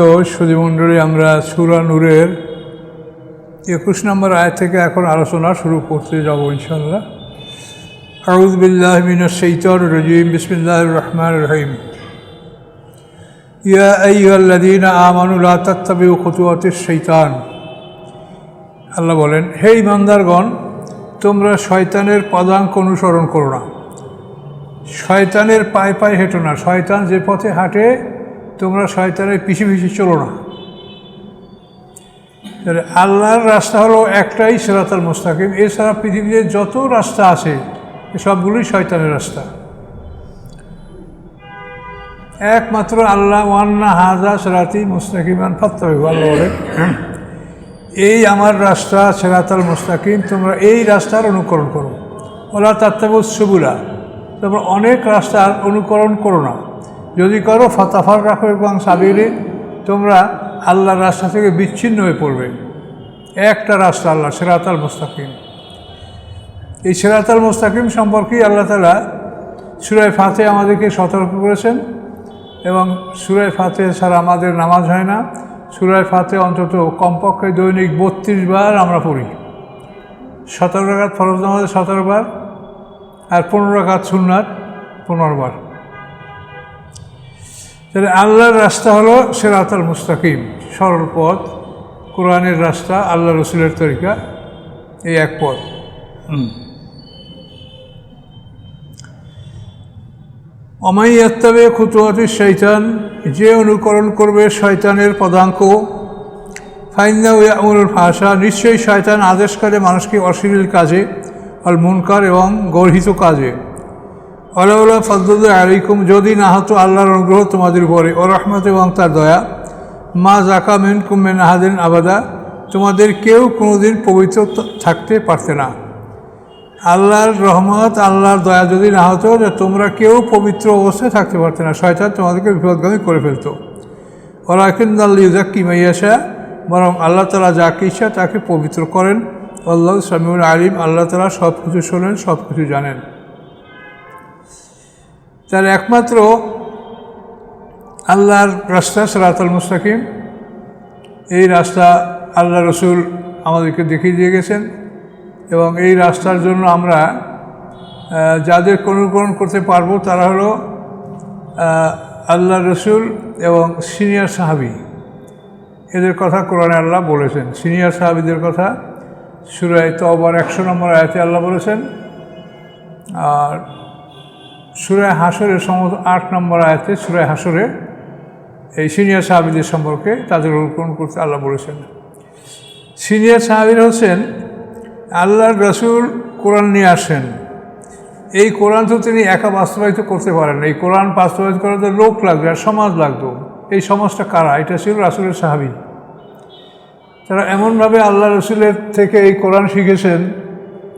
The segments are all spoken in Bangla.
সুধীমণ্ডলী, আমরা সূরা নূরের 21 নম্বর আয়াত থেকে এখন আলোচনা শুরু করতে যাব ইনশাআল্লাহ। আউযু বিল্লাহি মিনাশ শাইতানির রাজীম। বিসমিল্লাহির রহমানির রহিম। ইয়া আইয়ুহাল্লাযীনা আমানু লা তাত্তাবিউ খুতুওয়াতিশ শাইতান। আল্লাহ বলেন, হে ঈমানদারগণ, তোমরা শয়তানের পদাঙ্ক অনুসরণ করো না। শয়তানের পায়ে পায়ে হেঁটো না। শয়তান যে পথে হাঁটে তোমরা শয়তানের পিছে পিছে চলো না। তাহলে আল্লাহর রাস্তা হলো একটাই, সিরাতাল মুস্তাকিম। এছাড়া পৃথিবীতে যত রাস্তা আছে সবগুলোই শয়তানের রাস্তা। একমাত্র আল্লাহ ওয়ান্না হাযা সিরাতি মুস্তাকিমান ফাত্তাবিউ। আল্লাহ বলেন, এই আমার রাস্তা সিরাতাল মুস্তাকিম, তোমরা এই রাস্তার অনুকরণ করো। ওয়ালা তাত্তাবিউস সুবুলা, তোমরা অনেক রাস্তার অনুকরণ করো না। যদি করো ফাতাফাররাকু আন সাবিলি, তোমরা আল্লাহর রাস্তা থেকে বিচ্ছিন্ন হয়ে পড়বে। একটা রাস্তা আল্লাহ, সিরাতাল মুস্তাকিম। এই সিরাতাল মুস্তাকিম সম্পর্কেই আল্লাহ তাআলা সূরা ফাতিহা আমাদেরকে সতর্ক করেছেন, এবং সূরা ফাতিহা ছাড়া আমাদের নামাজ হয় না। সূরা ফাতিহা অন্তত কমপক্ষে দৈনিক 32 বার আমরা পড়ি। 17 রাকাত ফরজ নামাজে 17 বার, আর 15 রাকাত সুন্নাত 15 বার। তাহলে আল্লাহর রাস্তা হলো সিরাতাল মুস্তাকিম, সরল পথ, কোরআনের রাস্তা, আল্লাহ রসুলের তরিকা, এই এক পথ। ওমাই ইয়াত্তাবি খুতুওয়াতিশ শাইতান, যে অনুকরণ করবে শয়তানের পদাঙ্ক, ফাইন্নাহু ইয়া'মুরুল ফাহশা, নিশ্চয়ই শয়তান আদেশ করে মানুষকে অশ্লীল কাজে, আল মুনকার এবং গর্হিত কাজে। ওয়ালাউলা ফাদলুল্লাহি আলাইকুম, যদি না হতো আল্লাহর অনুগ্রহ তোমাদের উপরে, ও রহমত এবং তার দয়া, মা যাকা মিনকুম মিন আহাদিন আবাদা, তোমাদের কেউ কোনোদিন পবিত্র থাকতে পারতে না। আল্লাহর রহমত, আল্লাহর দয়া যদি না হতো, যে তোমরা কেউ পবিত্র অবস্থায় থাকতে পারতে না, শয়তান তোমাদেরকে বিপদগামী করে ফেলতো। ওয়ালাকিন্নাল্লাহু ইউযাক্কি মান ইয়াশা, বরং আল্লাহ তাআলা যাকে ইচ্ছা তাকে পবিত্র করেন। আল্লাহু সামিউন আলিম, আল্লাহ তাআলা সব কিছু শোনেন, সব কিছু জানেন। তাহলে একমাত্র আল্লাহর রাস্তা সিরাতাল মুস্তাকিম, এই রাস্তা আল্লাহ রসুল আমাদেরকে দেখিয়ে দিয়ে গেছেন, এবং এই রাস্তার জন্য আমরা যাদের অনুকরণ করতে পারবো তারা হলো আল্লাহ রসুল এবং সিনিয়র সাহাবী। এদের কথা কোরআনে আল্লাহ বলেছেন। সিনিয়র সাহাবীদের কথা সূরা তাওবার 100 নম্বর আয়াতে আল্লাহ বলেছেন, আর সূরা হাশরের সম্ভবত 8 নম্বর আয়াতে, সূরা হাশরে এই সিনিয়র সাহাবীদের সম্পর্কে তাদের অনুকরণ করতে আল্লাহ বলেছেন। সিনিয়র সাহাবীরা হচ্ছেন আল্লাহর রসুল কোরআন নিয়ে আসেন। এই কোরআন তো তিনি একা বাস্তবায়িত করতে পারেন। এই কোরআন বাস্তবায়িত করার জন্য লোক লাগবে, আর সমাজ লাগতো। এই সমাজটা কারা? এটা ছিল রাসূলের সাহাবী। তারা এমনভাবে আল্লাহ রসুলের থেকে এই কোরআন শিখেছেন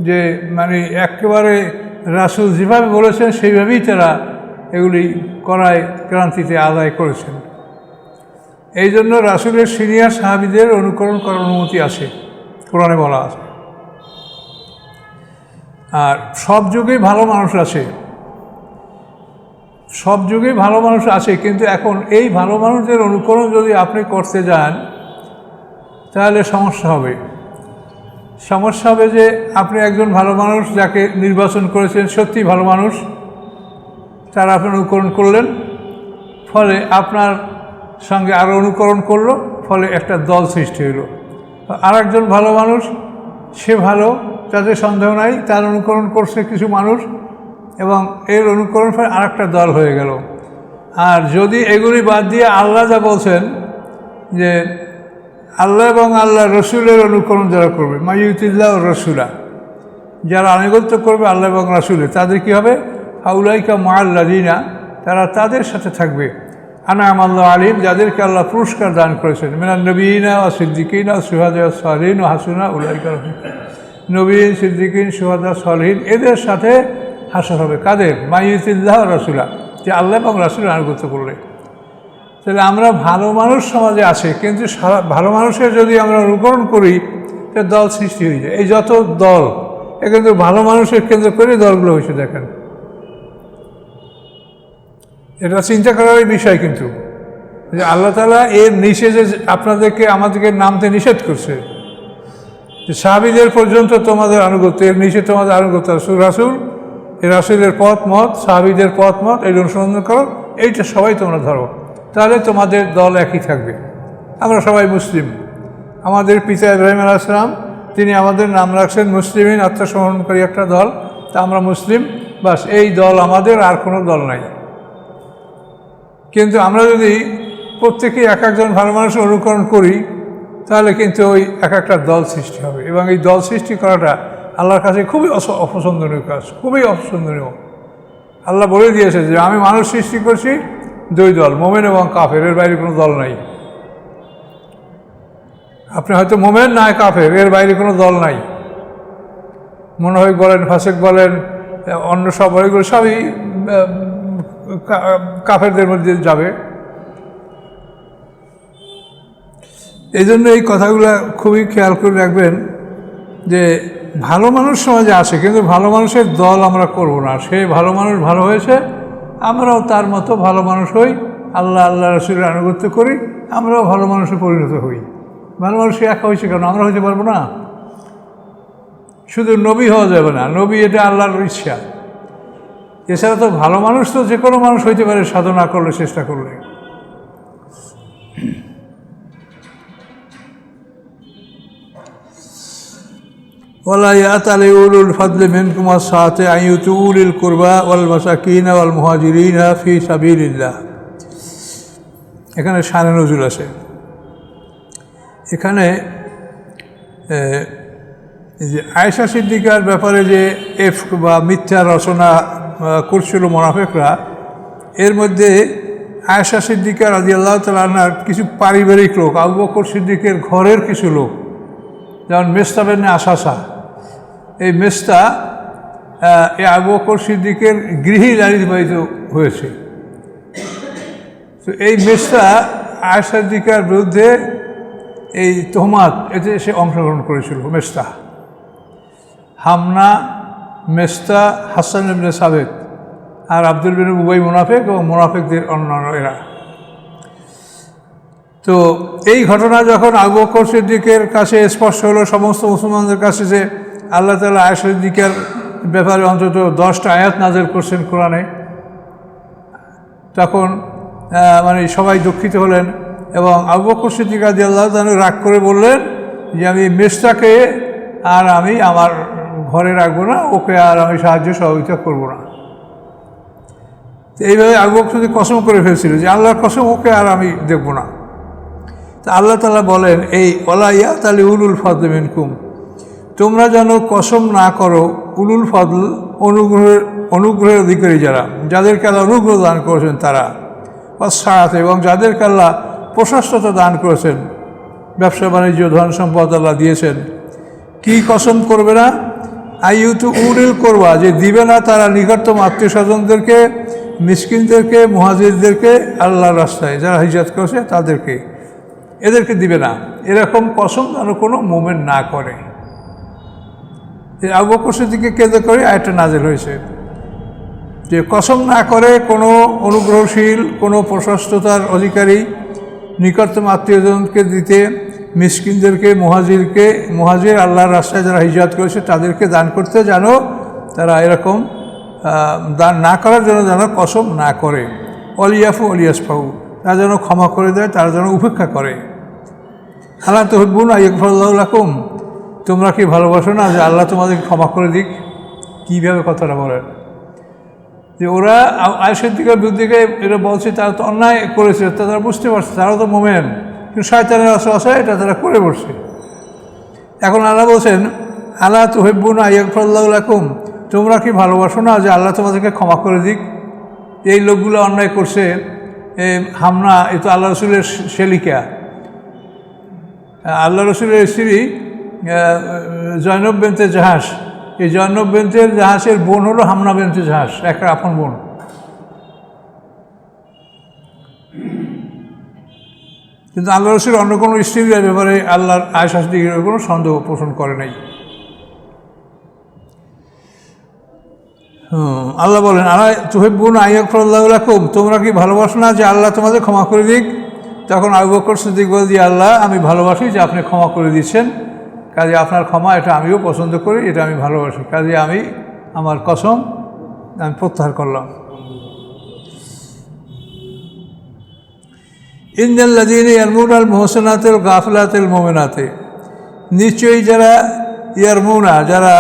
যে মানে একেবারে রাসূল যেভাবে বলেছেন সেইভাবেই তারা এগুলি করায় ক্রান্তিতে আদায় করেছেন। এই জন্য রাসূলের সিনিয়র সাহাবীদের অনুকরণ করার অনুমতি আছে, কোরআনে বলা আছে। আর সব যুগেই ভালো মানুষ আছে, সব যুগেই ভালো মানুষ আছে, কিন্তু এখন এই ভালো মানুষদের অনুকরণ যদি আপনি করতে যান তাহলে সমস্যা হবে। সমস্যা হবে যে আপনি একজন ভালো মানুষ যাকে নির্বাচন করেছেন, সত্যি ভালো মানুষ, তারা আপনি অনুকরণ করলেন, ফলে আপনার সঙ্গে আরও অনুকরণ করলো, ফলে একটা দল সৃষ্টি হলো। আর একজন ভালো মানুষ, সে ভালো, তাতে সন্দেহ নাই, তার অনুকরণ করছে কিছু মানুষ, এবং এর অনুকরণ ফলে আর একটা দল হয়ে গেল। আর যদি এগুলি বাদ দিয়ে আল্লাহ যা বলছেন যে আল্লাহ এবং আল্লাহ রসুলের অনুকরণ যারা করবে, মাইয়ুতিল্লাহ ও রসুলা, যারা আনুগত্য করবে আল্লাহ এবং রসুলের, তাদের কী হবে? ফাউলাইকা মাআল্লাযীনা, তারা তাদের সাথে থাকবে, আনআমা আল্লাহু আলাইহিম, যাদেরকে আল্লাহ পুরস্কার দান করেছেন, মিনান নবিয়িনা ওয়া সিদ্দিকিনা ওয়া শুহাদা ওয়া সালিহিন ওয়া হাসুনা উলাইকা রফিকা। নবীন, সিদ্দিকিন, শুহাদা, সালিহিন, এদের সাথে হাসর হবে। কাদের? মাইয়ুতিল্লাহ ও রসুলা, যে আল্লাহ এবং রসুলের আনুগত্য করলে। তাহলে আমরা ভালো মানুষ সমাজে আছে, কিন্তু ভালো মানুষের যদি আমরা অনুকরণ করি তা দল সৃষ্টি হয়ে যায়। এই যত দল, এ কিন্তু ভালো মানুষের কেন্দ্র করে দলগুলো হয়েছে। দেখেন, এটা চিন্তা করার বিষয়। কিন্তু যে আল্লাহ তাআলা এর নিচে যে আমাদেরকে নামতে নিষেধ করছে, যে সাহাবীদের পর্যন্ত তোমাদের আনুগত্য, এর নিচে তোমাদের আনুগত্য, রাসূল এই রাসূলের পথ মত, সাহাবীদের পথ মত এই অনুসরণ করো, এইটা সবাই তোমরা ধরো, তাহলে তোমাদের দল একই থাকবে। আমরা সবাই মুসলিম। আমাদের পিতা ইব্রাহিম আলাইহিস সালাম তিনি আমাদের নাম রাখছেন মুসলিমিন, আত্মসমর্পণকারী একটা দল, তা আমরা মুসলিম, বাস এই দল আমাদের, আর কোনো দল নাই। কিন্তু আমরা যদি প্রত্যেকেই এক একজন ভালো মানুষের অনুকরণ করি, তাহলে কিন্তু ওই এক একটা দল সৃষ্টি হবে, এবং এই দল সৃষ্টি করাটা আল্লাহর কাছে খুবই অপছন্দনীয় কাজ, খুবই অপছন্দনীয়। আল্লাহ বলে দিয়েছে যে আমি মানুষ সৃষ্টি করছি দুই দল, মোমেন এবং কাফের, এর বাইরে কোনো দল নাই। আপনি হয়তো মোমেন না কাফের, এর বাইরে কোনো দল নাই। মুনাফিক বলেন, ফাসিক বলেন, অন্য সব এগুলো সবই কাফেরদের মধ্যে যাবে। এই জন্য এই কথাগুলো খুবই খেয়াল করে রাখবেন যে ভালো মানুষ সমাজে আছে, কিন্তু ভালো মানুষের দল আমরা করব না। সে ভালো মানুষ ভালো হয়েছে, আমরাও তার মতো ভালো মানুষ হই, আল্লাহ রাসূলের আনুগত্য করি, আমরাও ভালো মানুষে পরিণত হই। ভালো মানুষ একা হয়েছে কেন? আমরা হইতে পারবো না? শুধু নবী হওয়া যাবে না, নবী এটা আল্লাহর ইচ্ছা। এছাড়া তো ভালো মানুষ তো যে কোনো মানুষ হইতে পারে, সাধনা করলে, চেষ্টা করলে। ওয়ালা ইয়াতালি উলুল ফাদলি মিনকুম ওয়াস-সাআতি আন ইউতু উলিল কুরবা ওয়াল মাসাকিন ওয়াল মুহাজিরিন ফি সাবিলিল্লাহ। এখানে শানে নজুল আছে। এখানে যে আয়েশা সিদ্দিকার ব্যাপারে যে বা মিথ্যা রচনা করছিল মুনাফিকরা, এর মধ্যে আয়েশা সিদ্দিকা রাদিয়াল্লাহু তাআলা আনহার কিছু পারিবারিক লোক, আবু বকর সিদ্দিকের ঘরের কিছু লোক, যেমন মেস্তা বিন আসাসা, এই মেস্তা এই আবু বকর সিদ্দিকের গৃহী লালিত পালিত হয়েছে। তো এই মেস্তা আয়েশা সিদ্দিকার বিরুদ্ধে এই তোহমাত, এতে সে অংশগ্রহণ করেছিল। মেস্তা, হামনা, মেস্তা, হাসান ইবনে সাবিত আর আব্দুল বিন উবাই মুনাফিক এবং মুনাফিকদের অন্যান্য এরা। তো এই ঘটনা যখন আবু বকর সিদ্দিকের কাছে স্পষ্ট হলো, সমস্ত মুসলমানদের কাছে, যে আল্লাহ তাআলা আয়েশা সিদ্দিকার ব্যাপারে অন্তত 10টা আয়াত নাযিল করছেন কোরআনে, তখন মানে সবাই দুঃখিত হলেন, এবং আবু বকর সিদ্দিক রাদিয়াল্লাহু তাআলা রাগ করে বললেন যে আমি মেস্তাকে আর আমি আমার ঘরে রাখবো না, ওকে আর আমি সাহায্য সহযোগিতা করবো না। তো এইভাবে আবু বকর সিদ্দিক কসম করে ফেলছিল যে আল্লাহর কসম, ওকে আর আমি দেখবো না। তা আল্লাহ তাআলা বলেন, এই ওয়ালা ইয়াতালি উলুল ফাদলি মিনকুম, তোমরা যেন কসম না করো উলুল ফাদল, অনুগ্রহের অধিকারী যারা, যাদেরকে আল্লাহ অনুগ্রহ দান করেছেন তারা, ওয়াস-সাআত, এবং যাদেরকে আল্লাহ প্রশস্ততা দান করেছেন, ব্যবসা বাণিজ্য, ধন সম্পদ আল্লাহ দিয়েছেন। কি কসম করবে না? আইয়ুতু উলিল কুরবা, যে দিবে না তারা নিকটতম আত্মীয় স্বজনদেরকে, মিসকিনদেরকে, মুহাজিরদেরকে, আল্লাহর রাস্তায় যারা হিজরত করেছে তাদেরকে, এদেরকে দিবে না। এরকম কসম যেন কোনো মুমিন না করে। আবু বকর সিদ্দিককে কেন্দ্র করে আয়াতটা নাযিল হয়েছে যে কসম না করে কোনো অনুগ্রহশীল, কোনো প্রশস্ততার অধিকারী, নিকটতম আত্মীয়জনকে দিতে, মিসকিনদেরকে, মুহাজির আল্লাহর রাস্তায় যারা হিজরত করেছে তাদেরকে দান করতে, জানো তারা এরকম দান না করার জন্য যেন কসম না করে। অলিয়াফু অলিয়াসফাহু, তারা যেন ক্ষমা করে দেয়, তারা যেন উপেক্ষা করে। আল্লাহ তুহিব্বুনা ইয়াগফিরাল্লাহু লাকুম, তোমরা কি ভালোবাসো না যে আল্লাহ তোমাদেরকে ক্ষমা করে দিক? কীভাবে কথাটা বলেন যে ওরা আয়েশা সিদ্দিকার বিরুদ্ধে এটা বলছে, তারা তো অন্যায় করেছে, তারা বুঝতে পারছে, তারাও তো মোমেন, কিন্তু শয়তানের ওয়াসওয়াসা এটা তারা করে বসছে। এখন আল্লাহ বলছেন, আল্লাহ তুহিব্বুনা ইয়াগফিরাল্লাহু লাকুম, তোমরা কি ভালোবাসো না যে আল্লাহ তোমাদেরকে ক্ষমা করে দিক? এই লোকগুলো অন্যায় করছে। হামনা, এ তো আল্লাহ রসুলের শেলিকা, আল্লাহ রসুলের স্ত্রী জয়নব বিনতে জাহাস। এই জয়নব বিনতে জাহাসের বোন হলো হামনা বিনতে জাহাস, একটা আপন বোন। কিন্তু আল্লাহ রসুল অন্য কোনো স্ত্রীর ব্যাপারে আল্লাহর আয়েশা সিদ্দিকার কোনো সন্দেহ পোষণ করে নাই। আল্লাহ বলেন, আল্লাহ তুহিব্বুনা ইয়াগফিরাল্লাহু লাকুম, তোমরা কি ভালোবাসো না যে আল্লাহ তোমাদের ক্ষমা করে দিক? তখন আবু বকর সিদ্দিক বলে দিয়ে আল্লাহ আমি ভালোবাসি যে আপনি ক্ষমা করে দিচ্ছেন, কাজে আপনার ক্ষমা এটা আমিও পছন্দ করি, এটা আমি ভালোবাসি, কাজে আমি আমার কসম আমি প্রত্যাহার করলাম। ইন্নাল্লাযীনা ইয়ারমুনাল মুহসানাতিল গাফিলাতিল মুমিনাতি, নিশ্চয়ই যারা ইয়ারমুনা, যারা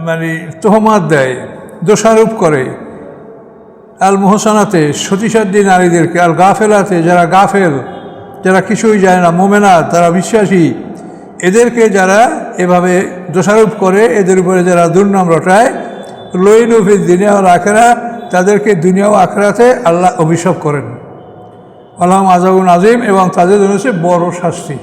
মানে তোহমাত দেয়, দোষারোপ করে, আল মুহসানাতে সতীসাধ্যী নারীদেরকে, আল গাফেলাতে যারা গাফেল, যারা কিছুই যায় না, মোমেনাত যারা বিশ্বাসী, এদেরকে যারা এভাবে দোষারোপ করে, এদের উপরে যারা দুর্নাম রটায়, লইনু ফিদ দুনিয়া ওয়াল আখিরা, তাদেরকে দুনিয়া ও আখিরাতে আল্লাহ অভিশাপ করেন। আল্লাহুম আযাবুন আযীম, এবং তাদের জন্য হচ্ছে বড় শাস্তি।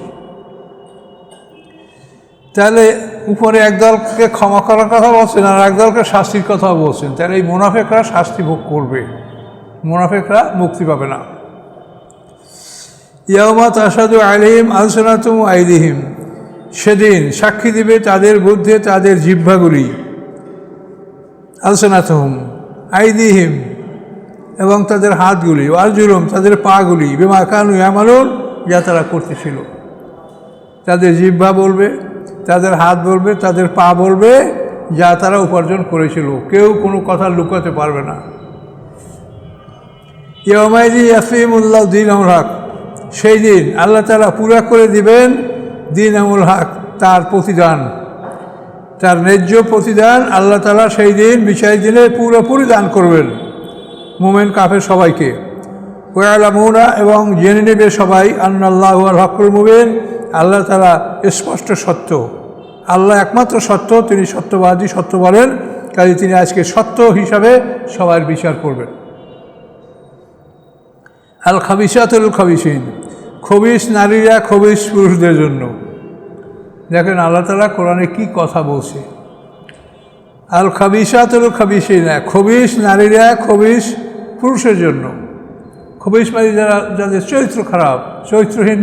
তাহলে উপরে একদলকে ক্ষমা করার কথা বলছেন আর একদলকে শাস্তির কথা বলছেন, তাহলে এই মুনাফিকরা শাস্তি ভোগ করবে, মুনাফিকরা মুক্তি পাবে না। ইয়াউমা তাশহাদু আলাইহিম আলসিনাতুহুম ওয়া আইদিহিম, সেদিন সাক্ষী দিবে তাদের বুদ্ধে তাদের জিহ্বাগুলি, আলসিনাতুহুম আইদিহিম এবং তাদের হাতগুলি, আরজুলুহুম তাদের পাগুলি, বিমা কানু ইয়ামালুন যা তারা করতেছিল। তাদের জিহ্বা বলবে, তাদের হাত বলবে, তাদের পা বলবে যা তারা উপার্জন করেছিল, কেউ কোনো কথা লুকাতে পারবে না। ইয়াউমাইযিন ইয়াফিমুল্লাহু দীনাহুল হক, সেই দিন আল্লাহ তাআলা পুরা করে দিবেন দীনাহুল হক, তার প্রতিদান, তার ন্যায্য প্রতিদান আল্লাহ তাআলা সেই দিন বিচার দিনে পুরোপুরি দান করবেন মুমিন কাফের সবাইকে। ওয়া ইয়ালামুনা, এবং জেনে নেবে সবাই, আন্নাল্লাহু হুয়াল হকুল মুবিন, আল্লাহ তাআলা স্পষ্ট সত্য, আল্লাহ একমাত্র সত্য, তিনি সত্যবাদী, সত্য বলেন, কাজে তিনি আজকে সত্য হিসাবে সবার বিচার করবেন। আল খাবিসাতুল খাবিসিন, খবিস নারীরা খবিস পুরুষদের জন্য। দেখেন আল্লাহ তাআলা কোরআনে কি কথা বলছে। আল খাবিসাতুল খাবিসিন, খবিস নারীরা খবিস পুরুষের জন্য। খবিস মানে যাদের চরিত্র খারাপ, চরিত্রহীন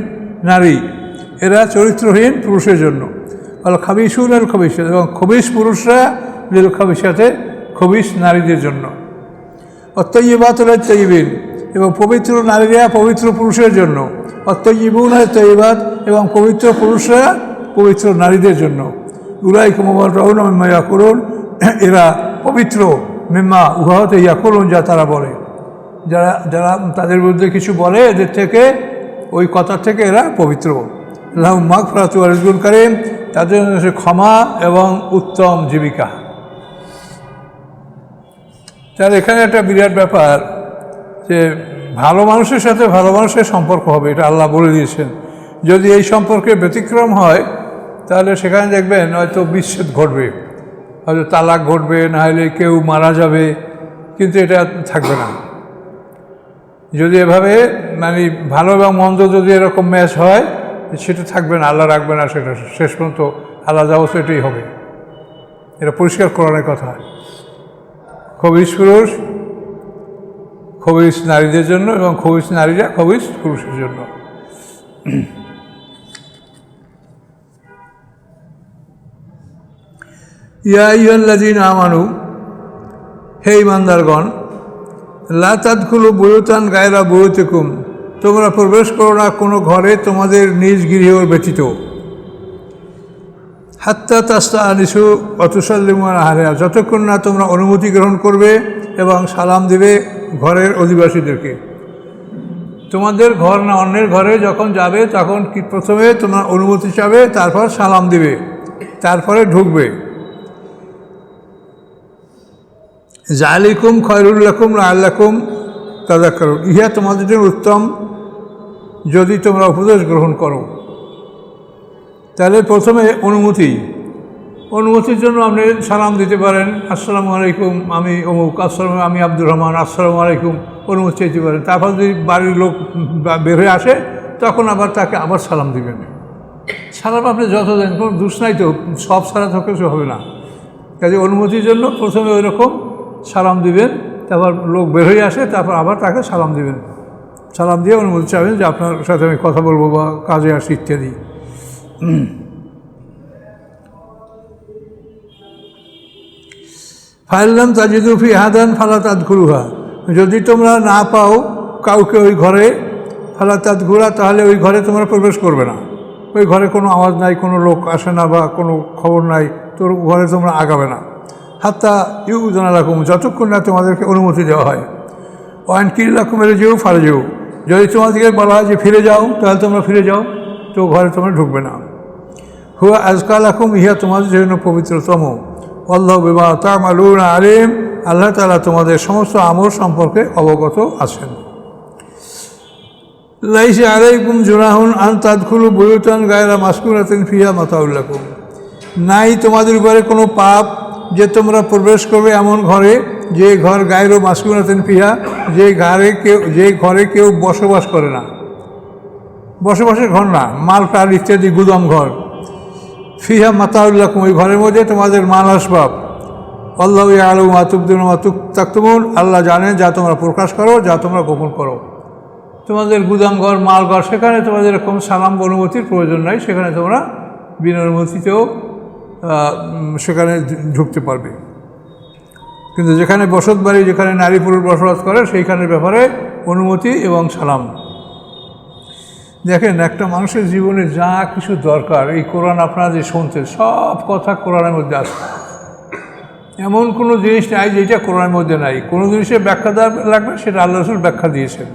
নারী, এরা চরিত্রহীন পুরুষের জন্য। আল খাবিসুন আল খাবিসাত, এবং খবিস পুরুষরা লিল খাবিসাতে খবিস নারীদের জন্য। অত্তয়িবাতুল তয়্যিবিন, এবং পবিত্র নারীরা পবিত্র পুরুষের জন্য। অত্তয়্যিবুন আল তয়্যিবাত, এবং পবিত্র পুরুষরা পবিত্র নারীদের জন্য। উলাইকা মুবাররাউনা মিম্মা ইয়াকুলুন, এরা পবিত্র, মিম্মা উহাতে ইয়াকুলুন যা তারা বলে, যারা যারা তাদের বিরুদ্ধে কিছু বলে এদের থেকে, ওই কথা থেকে এরা পবিত্র। লাহুম মাগফিরাতুন ওয়া রিজকুন কারীম, তাদের জন্য ক্ষমা এবং উত্তম জীবিকা। তাহলে এখানে একটা বিরাট ব্যাপার যে ভালো মানুষের সাথে ভালো মানুষের সম্পর্ক হবে, এটা আল্লাহ বলে দিয়েছেন। যদি এই সম্পর্কে ব্যতিক্রম হয় তাহলে সেখানে দেখবেন হয়তো বিচ্ছেদ ঘটবে, হয়তো তালাক ঘটবে, না হলে কেউ মারা যাবে, কিন্তু এটা থাকবে না। যদি এভাবে মানে ভালো এবং মন্দ যদি এরকম ম্যাচ হয়, সেটা থাকবে না, আল্লাহ রাখবে না সেটা, শেষ পর্যন্ত আল্লাহ যাবো সেটাই হবে। এটা পরিষ্কার করার কথা। খবিস পুরুষ খবিস নারীদের জন্য, এবং খবিস নারীরা খবিস পুরুষের জন্য। ইয়া আইয়ুহাল্লাযীনা আমানু, হে ঈমানদারগণ, লা তাদখুলু বুয়ুতান গায়রা বুয়ুতিকুম, তোমরা প্রবেশ করো না কোনো ঘরে তোমাদের নিজ গৃহ ব্যতীত। হাত্তা তাস্তানিসু ওয়া তুসাল্লিমু আলা আহলিহা, যতক্ষণ না তোমরা অনুমতি গ্রহণ করবে এবং সালাম দেবে ঘরের অধিবাসীদেরকে। তোমাদের ঘর না অন্যের ঘরে যখন যাবে তখন কি প্রথমে তোমরা অনুমতি চাবে, তারপর সালাম দিবে, তারপরে ঢুকবে। যালিকুম খায়রুল লাকুম লাআল্লাকুম তাযাক্কারুন, ইহা তোমাদের জন্য উত্তম যদি তোমরা উপদেশ গ্রহণ করো। তাহলে প্রথমে অনুমতির জন্য আপনি সালাম দিতে পারেন, আসসালামু আলাইকুম, আমি অমুক, আসসালাম আমি আব্দুর রহমান, আসসালামু আলাইকুম, অনুমতি চাইতে পারেন। তারপর যদি বাড়ির লোক বের হয়ে আসে তখন আবার তাকে আবার সালাম দিবেন। সালাম আপনি যত দেন, কোনো দোষ নাই তো, সব সারা তো কিছু হবে না। কাজে অনুমতির জন্য প্রথমে ওই রকম সালাম দিবেন, তারপর লোক বের হয়ে আসে, তারপর আবার তাকে সালাম দিবেন, সালাম দিয়ে অনুমতি চাইবেন যে আপনার সাথে আমি কথা বলবো বা কাজে আসি ইত্যাদি। ফাইলাম তাজিদু ফি হাদান ফালা তাদখুলুহা, যদি তোমরা না পাও কাউকে ওই ঘরে, ফালা তাদখুলা, তাহলে ওই ঘরে তোমরা প্রবেশ করবে না। ওই ঘরে কোনো আওয়াজ নাই, কোনো লোক আসে না বা কোনো খবর নাই, তোর ঘরে তোমরা আগাবে না। হাত্তা ইউযানা লাকুম, যতক্ষণ না তোমাদেরকে অনুমতি দেওয়া হয়। ওয়াইন কিল লাকুম ইরজিউ ফারজিউ, যদি তোমাদেরকে বলা হয় যে ফিরে যাও, তাহলে তোমরা ফিরে যাও, তো ঘরে তোমরা ঢুকবে না। হুয়া আজকা লাকুম, ইহা তোমাদের জন্য পবিত্রতম। আল্লাহু বিমা তা'মালুনা আলিম, আল্লাহ তাআলা তোমাদের সমস্ত আমল সম্পর্কে অবগত আছেন। লাইসা আলাইকুম জুনাহুন আন তাদখুলু বুয়ুতান গায়রা মাসকুনাতিন ফিহা মাতাউল লাকুম, নাই তোমাদের উপরে কোনো পাপ যে তোমরা প্রবেশ করবে এমন ঘরে যে ঘর গায়রা মাসকুনাতিন ফিহা, যে ঘরে কেউ বসবাস করে না, বসবাসের ঘর না, মালটাল ইত্যাদি গুদাম ঘর। ফিহা মাতাউল লাকুম, ওই ঘরের মধ্যে তোমাদের মাল আসবাব। আল্লাহু ইয়ালামু মা তুবদুনা ওয়া মা তাকতুমুন, আল্লাহ জানেন যা তোমরা প্রকাশ করো, যা তোমরা গোপন করো। তোমাদের গুদামঘর, মালঘর, সেখানে তোমাদের এরকম সালাম অনুমতির প্রয়োজন নাই, সেখানে তোমরা বিনা অনুমতিতেও সেখানে ঢুকতে পারবে। কিন্তু যেখানে বসত বাড়ি, যেখানে নারী পুরুষ বসবাস করে, সেইখানের ব্যাপারে অনুমতি এবং সালাম। দেখেন, একটা মানুষের জীবনে যা কিছু দরকার, এই কোরআন আপনারা যে শুনছেন, সব কথা কোরআনের মধ্যে আছে। এমন কোনো জিনিস নাই যেটা কোরআনের মধ্যে নাই। কোনো জিনিসের ব্যাখ্যা দেওয়া লাগবে, সেটা আল্লাহ রাসূল ব্যাখ্যা দিয়েছেন।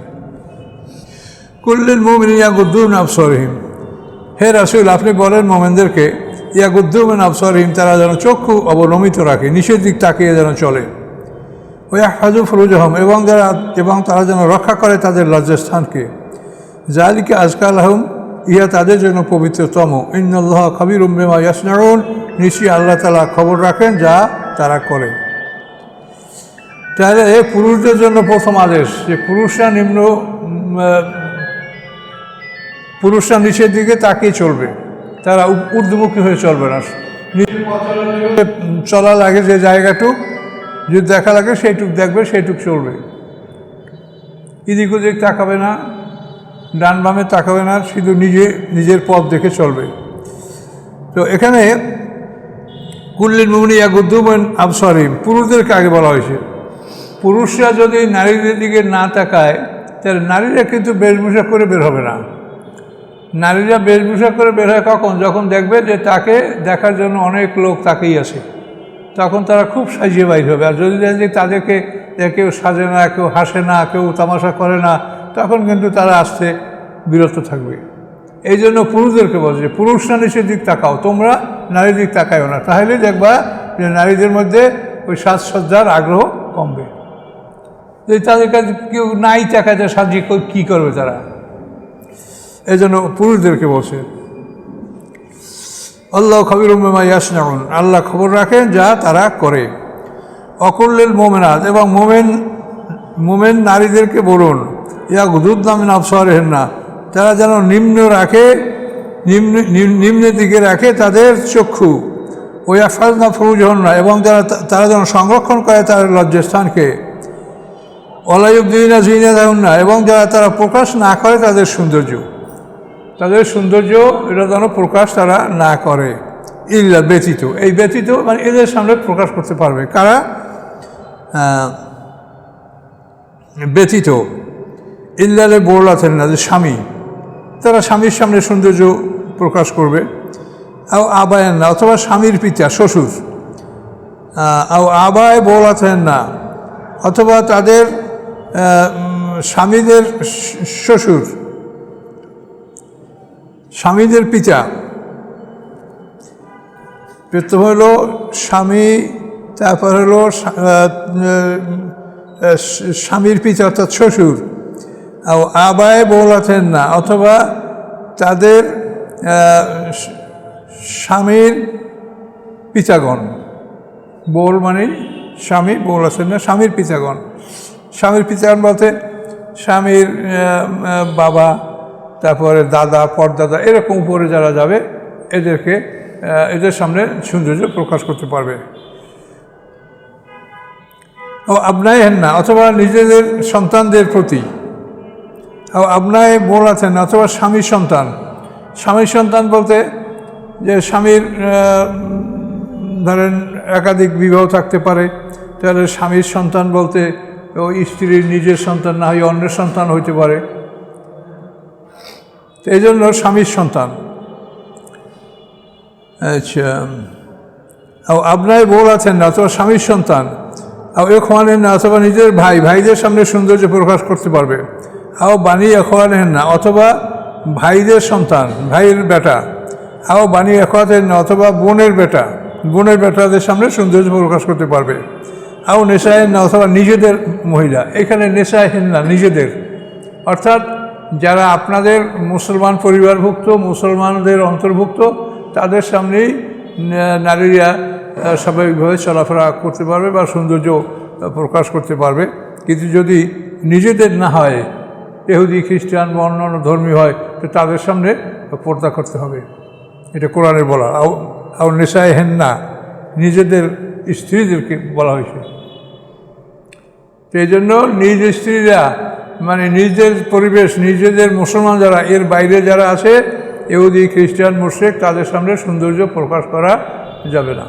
কুল্লিল মুমিনিনা ইয়াগুদ্দু মিন আবসারিহিম, হে রাসূল আপনি বলেন মোমেনদেরকে, ইয়াগুদ্দু মিন আবসারিহিম, তারা যেন চক্ষু অবনমিত রাখে, নিচের দিক তাকিয়ে যেন চলে। ওয়া ইয়াহফাযু ফুরুজাহুম, এবং তারা যেন রক্ষা করে তাদের লজ্জাস্থানকে। যালিকা আযকা লাহুম, ইহা তাদের জন্য পবিত্রতম। ইন্নাল্লাহা খাবীরুম বিমা ইয়াসনাউন, নিশ্চয়ই আল্লাহ তাআলা খবর রাখেন যা তারা করে। তাহলে পুরুষদের জন্য প্রথম আদেশ যে পুরুষরা নিচের দিকে তাকিয়ে চলবে, তারা ঊর্ধ্বমুখী হয়ে চলবে না। চলা লাগে যে জায়গাটুক যদি দেখা লাগে সেইটুক দেখবে, সেইটুক চলবে। এদিক ওদিক তাকাবে না, ডান বামে তাকাবে না, শুধু নিজের পথ দেখে চলবে। তো এখানে কুল্লিল মুমিনিনা ইয়াগুদ্দু মিন আবসারিহিম, পুরুষদেরকে আগে বলা হয়েছে। পুরুষরা যদি নারীদের দিকে না তাকায়, তাহলে নারীরা কিন্তু বেশভূষা করে বের হবে না। নারীরা বেশভূষা করে বের হয় কখন? যখন দেখবে যে তাকে দেখার জন্য অনেক লোক তাকেই আসে, তখন তারা খুব সাজিয়ে বাইর হবে। আর যদি দেখে তাদেরকে কেউ সাজে না, কেউ হাসে না, কেউ তামাশা করে না, তখন কিন্তু তারা আসতে বিরত থাকবে। এই জন্য পুরুষদেরকে বলছে, পুরুষরা নিচের দিক তাকাও, তোমরা নারীর দিক তাকাও না, তাহলে দেখবা যে নারীদের মধ্যে ওই সাজসজ্জার আগ্রহ কমবে। যদি তাদের কাছে কেউ নাই তাকায়, সাজিয়ে কী করবে তারা? এই জন্য পুরুষদেরকে বলছে। আল্লাহু খাবীরুম বিমা ইয়াসনাউন, আল্লাহ খবর রাখেন যা তারা করে। অকুল্লিল মুমিনাত, এবং মোমেন নারীদেরকে বলুন, ইয়াগুদ্দুনা মিন আবসারিহিন্না, তারা যেন নিম্নের দিকে রাখে তাদের চক্ষু। ওয়া ইয়াহফাযনা ফুরুজাহুন্না, এবং তারা যেন সংরক্ষণ করে তাদের লজ্জাস্থানকে। ওয়ালা ইউবদিনা যিনাতাহুন্না, এবং তারা প্রকাশ না করে তাদের সৌন্দর্য, এটা যেন প্রকাশ তারা না করে। ইল্লা, ব্যতীত, এই ব্যতীত মানে এদের সামনে প্রকাশ করতে পারবে কারা? ব্যতীত। ইল্লালে বোল আছেন না, যে স্বামী, তারা স্বামীর সামনে সৌন্দর্য প্রকাশ করবে। আবায়েন না, অথবা স্বামীর পিতা শ্বশুর। আবায় বোল আছেন না, অথবা তাদের স্বামীদের শ্বশুর, স্বামীদের পিতা। প্রথম হলো স্বামী, তারপর হলো স্বামীর পিতা অর্থাৎ শ্বশুর। আবায় বোল আছেন না, অথবা তাদের স্বামীর পিতাগণ। বোল মানে স্বামী, বোল আছেন না স্বামীর পিতাগণ। স্বামীর পিতাগণ বলতে স্বামীর বাবা, তারপরে দাদা, পরদাদা, এরকম উপরে যারা যাবে এদের সামনে সৌন্দর্য প্রকাশ করতে পারবে। আবনায়েন না, অথবা নিজেদের সন্তানদের প্রতি। আবনায়ে বোল আছেন না, অথবা স্বামীর সন্তান। স্বামীর সন্তান বলতে যে স্বামীর ধরেন একাধিক বিবাহ থাকতে পারে, তাহলে স্বামীর সন্তান বলতে ওই স্ত্রীর নিজের সন্তান না হয় অন্যের সন্তান হইতে পারে। তো এই জন্য স্বামীর সন্তান। আচ্ছা, আপনার বোর আছেন না অথবা স্বামীর সন্তান, খোয়ানেন না অথবা নিজের ভাইদের সামনে সৌন্দর্য প্রকাশ করতে পারবে। বানিয়ে খোয়ানেন না অথবা ভাইদের সন্তান, ভাইয়ের বেটা। বানিয়ে খোয়াতেন না অথবা বোনের বেটাদের সামনে সৌন্দর্য প্রকাশ করতে পারবে। নেশায়েন না অথবা নিজেদের মহিলা। এখানে নেশায়েন না, নিজেদের, অর্থাৎ যারা আপনাদের মুসলমান পরিবারভুক্ত, মুসলমানদের অন্তর্ভুক্ত, তাদের সামনেই নারীরা স্বাভাবিকভাবে চলাফেরা করতে পারবে বা সৌন্দর্য প্রকাশ করতে পারবে। কিন্তু যদি নিজেদের না হয়, ইহুদি খ্রিস্টান বা অন্যান্য ধর্মী হয়, তো তাদের সামনে পর্দা করতে হবে। এটা কোরআনের বলা। নেশায় হেন না, নিজেদের স্ত্রীদেরকে বলা হয়েছে। তো এই জন্য নিজ স্ত্রীরা, মানে নিজের পরিবেশ, নিজেদের মুসলমান যারা, এর বাইরে যারা আছে, ইহুদি খ্রিস্টান মুশরিক, তাদের সামনে সৌন্দর্য প্রকাশ করা যাবে না।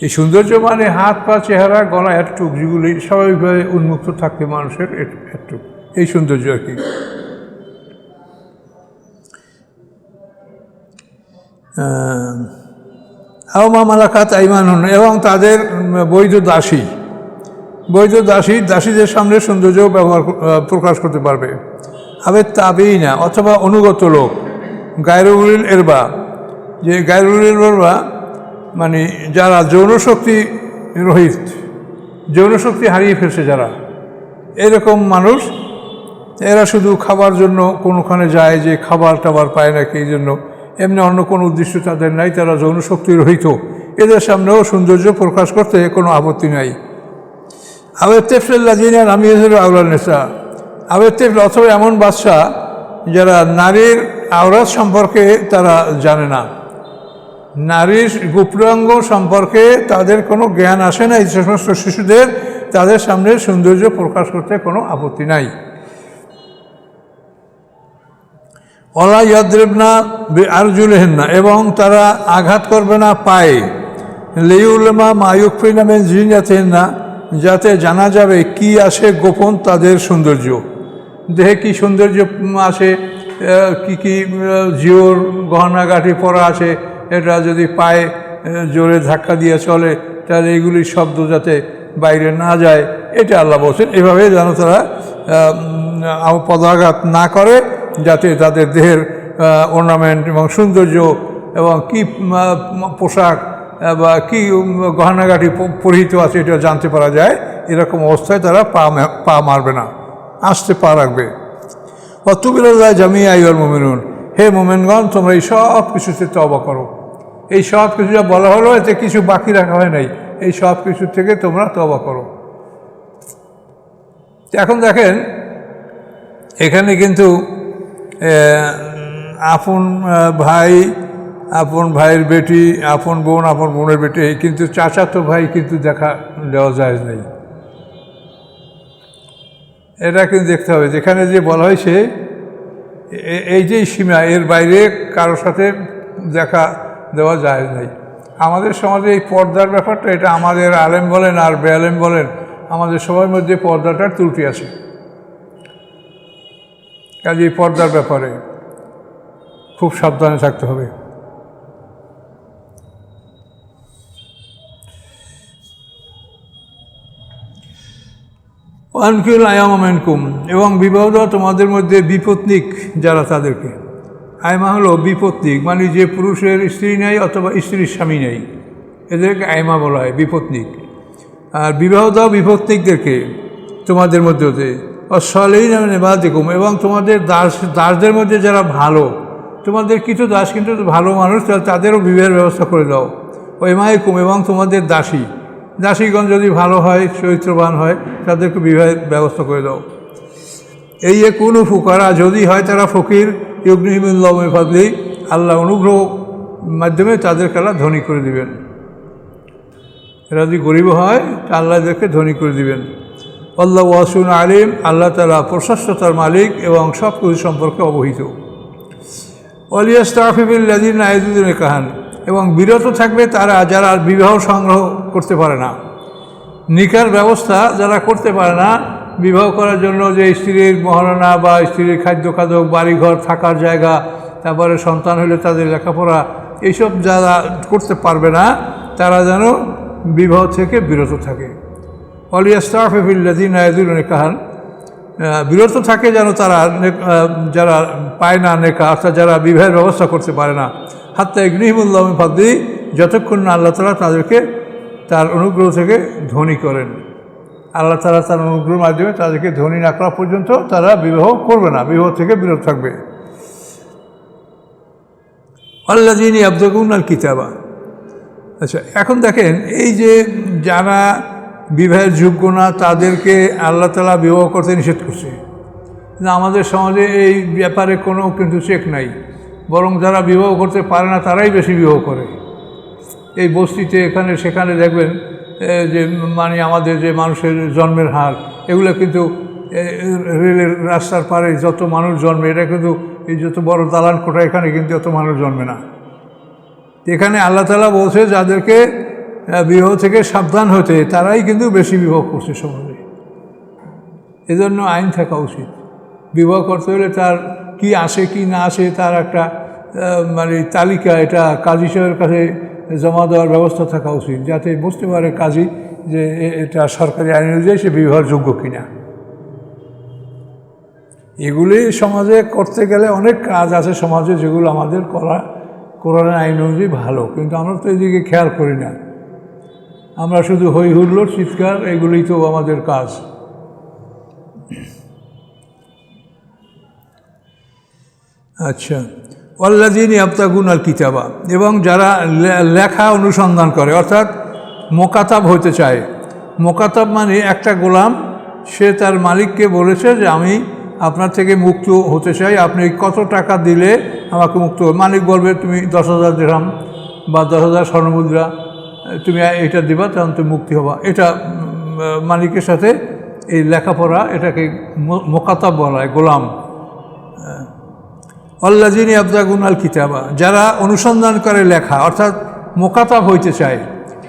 এই সৌন্দর্য মানে হাত পা, চেহারা, গলা, একটু, যেগুলি স্বাভাবিকভাবে উন্মুক্ত থাকে মানুষের, একটু, এই সৌন্দর্য আর কি। মা মালাকাত আইমানুন, এবং তাদের বৈধ দাসীদের সামনে সৌন্দর্য প্রকাশ করতে পারবে। তাবেই না অথবা অনুগত লোক, গায়রুল এরবা, যে গায়রুল এরবা মানে যারা যৌনশক্তি রহিত, যৌনশক্তি হারিয়ে ফেলছে যারা, এরকম মানুষ, এরা শুধু খাবার জন্য কোনোখানে যায়, যে খাবার টাবার পায় নাকি, এই জন্য, এমনি অন্য কোনো উদ্দেশ্য তাদের নাই, তারা যৌনশক্তি রহিত, এদের সামনেও সৌন্দর্য প্রকাশ করতে কোনো আপত্তি নাই। তেফলাজিনা আমি আউলাল নেশা, তেফল অথবা এমন বাচ্চা যারা নারীর আওরাত সম্পর্কে তারা জানে না, নারীর গুপ্তাঙ্গ সম্পর্কে তাদের কোনো জ্ঞান আসে না, এই সমস্ত শিশুদের তাদের সামনে সৌন্দর্য প্রকাশ করতে কোনো আপত্তি নাই। ওলা ইয়াদরিবনা বিআরজুলিহিন্না, এবং তারা আঘাত করবে না পায়ে, লিউলামা মায়ুকফিনা মিন জিনাতিহিন্না, যাতে জানা যাবে কি আসে গোপন তাদের সৌন্দর্য, দেহে কি সৌন্দর্য আসে, কি জিওর গহনাগাটি পরা আছে, এটা যদি পায়ে জোরে ধাক্কা দিয়ে চলে, তাহলে এইগুলির শব্দ যাতে বাইরে না যায়, এটা আল্লাহ বলছেন। এভাবে যেন তারা পদাঘাত না করে, যাতে তাদের দেহের অর্নামেন্ট এবং সৌন্দর্য এবং কি পোশাক বা কি গহনাগাটি পরিহিত আছে এটা জানতে পারা যায়। এরকম অবস্থায় তারা পা মারবে না, আসতে পা রাখবে। অতুবিল্লাহ জামিয়া আইয়ুল মুমিনুন, হে মুমিনগণ, তোমরা এই সব কিছুতে তওবা করো। এই সব কিছু যা বলা হলো, এতে কিছু বাকি রাখা হয় নাই, এই সব কিছু থেকে তোমরা তওবা করো। এখন দেখেন, এখানে কিন্তু আপন ভাই, আপন ভাইয়ের বেটি, আপন বোন, আপন বোনের বেটি, কিন্তু চাচাতো ভাই কিন্তু দেখা দেওয়া যায় নেই। এটা কিন্তু দেখতে হবে, যেখানে যে বলা হয়েছে এই যে সীমা, এর বাইরে কারোর সাথে দেখা দেওয়া যায় নাই। আমাদের সমাজে এই পর্দার ব্যাপারটা, এটা আমাদের আলেম বলেন আর বেআলেম বলেন, আমাদের সবার মধ্যে পর্দাটার ত্রুটি আছে। কাজে এই পর্দার ব্যাপারে খুব সাবধানে থাকতে হবে। ওয়ানকিল আয়ামা মিনকুম, এবং বিবাহ দেওয়া তোমাদের মধ্যে বিপত্নিক যারা, তাদেরকে। আয়মা হলো বিপত্নিক, মানে যে পুরুষের স্ত্রী নেই অথবা স্ত্রীর স্বামী নেই, এদেরকে আয়মা বলা হয়, বিপত্নিক। আর বিবাহ দাও বিপত্নিকদেরকে তোমাদের মধ্যে হতে। অসলেই নামে বা দেখুম, এবং তোমাদের দাসদের মধ্যে যারা ভালো, তোমাদের কিছু দাস কিন্তু ভালো মানুষ, তাদেরও বিবাহের ব্যবস্থা করে দাও। ওই মাইকুম, এবং তোমাদের দাসীগণ যদি ভালো হয়, চরিত্রবান হয়, তাদেরকে বিবাহের ব্যবস্থা করে দাও। এই যে কোনো ফুকারা, যদি হয় তারা ফকির, ইউগনিহিমুল্লাহ ফাদলি, আল্লাহ অনুগ্রহ মাধ্যমে তাদেরকে আল্লাহ ধনী করে দিবেন। এরা যদি গরিব হয়, তা আল্লাহ এদেরকে ধনী করে দিবেন। আল্লাহ ওয়াসিউন আলিম, আল্লাহ তাআলা প্রশস্ততার মালিক এবং সব কিছু সম্পর্কে অবহিত। ওয়ালিয়াস্তাফিবিল্লাযিনা ইয়াজুদুন নিকাহান, এবং বিরত থাকবে তারা যারা বিবাহ সংগ্রহ করতে পারে না, নিকার ব্যবস্থা যারা করতে পারে না, বিবাহ করার জন্য যে স্ত্রীর মহারণা বা স্ত্রীর খাদ্য খাদক, বাড়িঘর, থাকার জায়গা, তারপরে সন্তান হলে তাদের লেখাপড়া, এইসব যারা করতে পারবে না তারা যেন বিবাহ থেকে বিরত থাকে। অলিয়াস্তাফিল্লাযীনা ইয়াজুলুনা নিকাহান, বিরত থাকে যেন তারা, যারা পায় না নেকা, অর্থাৎ যারা বিবাহের ব্যবস্থা করতে পারে না, হাত্তা ইগনিহিমুল্লাহু মিন ফাদলিহি, যতক্ষণ না আল্লাহ তাআলা তাদেরকে তার অনুগ্রহ থেকে ধনী করেন। আল্লাহ তাআলা তার অনুগ্রহের মাধ্যমে তাদেরকে ধনী না করা পর্যন্ত তারা বিবাহ করবে না, বিবাহ থেকে বিরত থাকবে। আল্লাযীনা ইয়াবতাগুনাল কিতাবা। আচ্ছা, এখন দেখেন, এই যে যারা বিবাহের যোগ্য না তাদেরকে আল্লাহ তাআলা বিবাহ করতে নিষেধ করছে, কিন্তু আমাদের সমাজে এই ব্যাপারে কোনো কিন্তু চেক নাই, বরং যারা বিবাহ করতে পারে না তারাই বেশি বিবাহ করে। এই বস্তিতে এখানে সেখানে দেখবেন যে মানে আমাদের যে মানুষের জন্মের হার, এগুলো কিন্তু রেলের রাস্তার পারে যত মানুষ জন্মে, এটা কিন্তু এই যত বড় দালান কোঠা, এখানে কিন্তু অত মানুষ জন্মে না। এখানে আল্লাহ তাআলা বলছে যাদেরকে বিবাহ থেকে সাবধান হতে, তারাই কিন্তু বেশি বিবাহ করছে সমাজে। এজন্য আইন থাকা উচিত। বিবাহ করতে হলে তার কি আসে কি না আসে তার একটা মানে তালিকা, এটা কাজী সাহেবের কাছে জমা দেওয়ার ব্যবস্থা থাকা উচিত, যাতে বুঝতে পারে কাজী যে এটা সরকারি আইন অনুযায়ী সে বিবাহের যোগ্য কিনা। এগুলি সমাজে করতে গেলে অনেক কাজ আছে সমাজে, যেগুলো আমাদের কোরআনের আইন অনুযায়ী ভালো, কিন্তু আমরা তো এদিকে খেয়াল করি না। আমরা শুধু হই হুল্লোড়, চিৎকার, এগুলোই তো আমাদের কাজ। আচ্ছা, আল্লাযীনা ইয়াবতাগুনাল কিতাবা, এবং যারা লেখা অনুসন্ধান করে, অর্থাৎ মোকাতাব হতে চায়। মোকাতাব মানে একটা গোলাম, সে তার মালিককে বলেছে যে আমি আপনার থেকে মুক্ত হতে চাই, আপনি কত টাকা দিলে আমাকে মুক্ত হবে। মালিক বলবে তুমি 10,000 দিরহাম বা 10,000 স্বর্ণমুদ্রা তুমি এটা দিবা, তখন তুমি মুক্তি হবা। এটা মালিকের সাথে এই লেখাপড়া, এটাকে মোকাতাব বলা হয়, গোলাম। আল্লাযীনা ইয়াবতাগুনাল কিতাবা, যারা অনুসন্ধান করে লেখা, অর্থাৎ মোকাতাব হইতে চায়,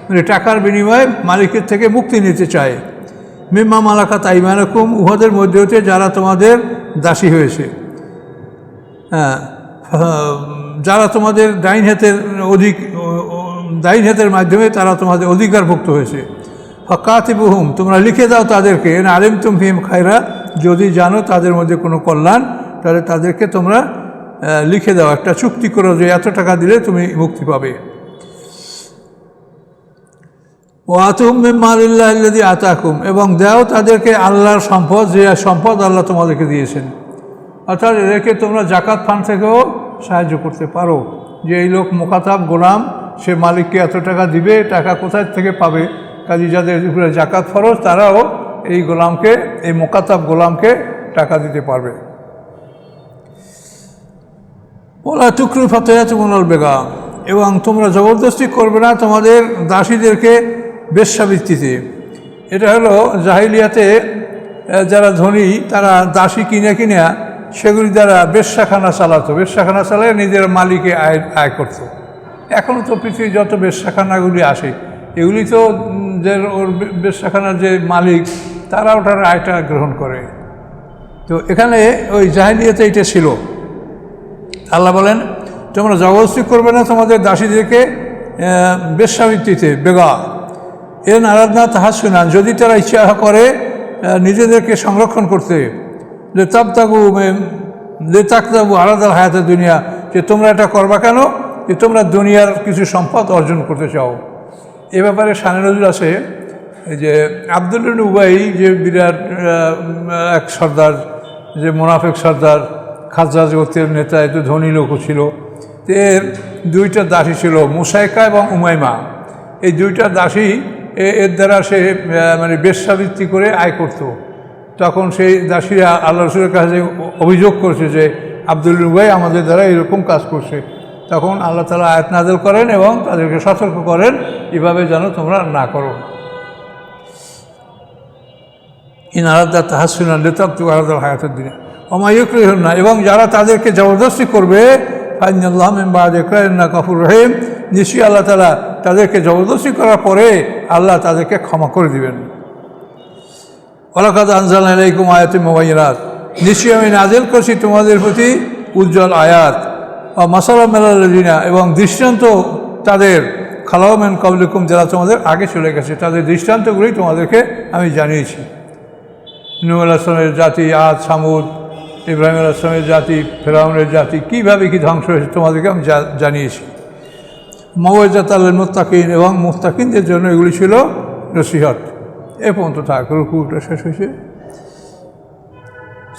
মানে টাকার বিনিময়ে মালিকের থেকে মুক্তি নিতে চায়। মিম্মা মালাকাত আইমানুকুম, উহাদের মধ্যে হতে যারা তোমাদের দাসী হয়েছে, যারা তোমাদের ডাইন হাতের মাধ্যমে তারা তোমাদের অধিকারভুক্ত হয়েছে। ফাকাতিবুহুম, তোমরা লিখে দাও তাদেরকে, আলিমতুম ফিহিম খায়রা, যদি জানো তাদের মধ্যে কোনো কল্যাণ, তাহলে তাদেরকে তোমরা লিখে দাও, একটা চুক্তি করো যে এত টাকা দিলে তুমি মুক্তি পাবে। ওয়াতুহুম মিন মালিল্লাহি আল্লাযী আতাকুম, এবং দাও তাদেরকে আল্লাহর সম্পদ, যে সম্পদ আল্লাহ তোমাদেরকে দিয়েছেন। অর্থাৎ এদেরকে তোমরা জাকাত ফান্ড থেকেও সাহায্য করতে পারো, যে এই লোক মোকাতাব গোলাম, সে মালিককে এত টাকা দিবে, টাকা কোথায় থেকে পাবে? কাজী যাদের উপরে জাকাত ফরজ, তারাও এই গোলামকে, এই মোকাতাব গোলামকে টাকা দিতে পারবে। ওলা তুকরু ফাতায়াতুকুমুল বেগা, এবং তোমরা জবরদস্তি করবে না তোমাদের দাসীদেরকে বেশ্যাবৃত্তিতে। এটা হলো জাহিলিয়াতে যারা ধনী তারা দাসী কিনে সেগুলি দ্বারা বেশ্যাখানা চালাতো, বেশ্যাখানা চালায় নিজের মালিকে আয় করত। এখনও তো পৃথিবীর যত বেশ্যাখানাগুলি আসে, এগুলি তো যে ওর বেশ্যাখানার যে মালিক, তারা ওটার আয়টা গ্রহণ করে। তো এখানে ওই জাহিলিয়াতে এটা ছিল। আল্লাহ বলেন তোমরা জবরদস্তি করবে না তোমাদের দাসীদেরকে বেশ্যাবৃত্তিতে, বেগা এ নারাদনা তাহাসুনান, যদি তারা ইচ্ছা করে নিজেদেরকে সংরক্ষণ করতে, লেতাকতাবু আলাদা হায়াতে দুনিয়া, যে তোমরা এটা করবা কেন? যে তোমরা দুনিয়ার কিছু সম্পদ অর্জন করতে চাও। এ ব্যাপারে শানে নজরুল আছে যে আব্দুল্লাহ ইবনে উবাই, যে বিরাট এক সর্দার, যে মুনাফিক সর্দার, খাজরাজ গোত্রের নেতা, একটু ধনী লোকও ছিল। এর দুইটা দাসী ছিল, মুসাইকা এবং উমাইমা। এই দুইটা দাসী এর দ্বারা সে মানে বেশ্যাবৃত্তি করে আয় করত। তখন সেই দাসীরা আল্লাহ রাসূলের কাছে অভিযোগ করছে যে আব্দুল উবাই আমাদের দ্বারা এরকম কাজ করছে। তখন আল্লাহ তাআলা আয়াত নাযিল করেন এবং তাদেরকে সতর্ক করেন, এভাবে যেন তোমরা না করো। ইন আরাদা তাহাসসুনান লিতাবতাগু আরাদাল হায়াতাদ দুনিয়া ওয়া মা ইউকরিহুন্না, এবং যারা তাদেরকে জবরদস্তি করবে, ফাইনাল্লাহু মিন বা'দি ইকরাহিন্না গাফুরুর রহিম, নিশ্চয়ই আল্লাহ তাআলা তাদেরকে জবরদস্তি করার পরে আল্লাহ তাদেরকে ক্ষমা করে দিবেন। ওয়ালাকাদ আনজালনা ইলাইকুম আয়াতিন মুবায়্যিনাত, নিশ্চয়ই আমি নাজিল করছি তোমাদের প্রতি উজ্জ্বল আয়াত, মাসালা মেলালিনা, এবং দৃষ্টান্ত তাদের খালাও মিন ক্বাবলিকুম, যারা তোমাদের আগে চলে গেছে তাদের দৃষ্টান্তগুলি তোমাদেরকে আমি জানিয়েছি। নূহ আলাইহিস সালামের জাতি, আদ, সামুদ, ইব্রাহিম আলাইহিস সালামের জাতি, ফেরাউনের জাতি কীভাবে কী ধ্বংস হয়েছে তোমাদেরকে আমি জানিয়েছি। মাওয়াইযাতাল লিল মুত্তাকিন, এবং মুত্তাকিনদের জন্য এগুলি ছিল নসিহত। এ পর্যন্ত থাক, রুকুটা শেষ হয়েছে।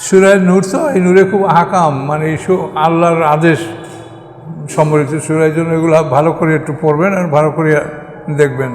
সূরা নূর, তো এই নূরে খুব আহকাম, মানে আল্লাহর আদেশ সম্বলিত সূরা, জন্য এগুলো ভালো করে একটু পড়বেন আর ভালো করে দেখবেন।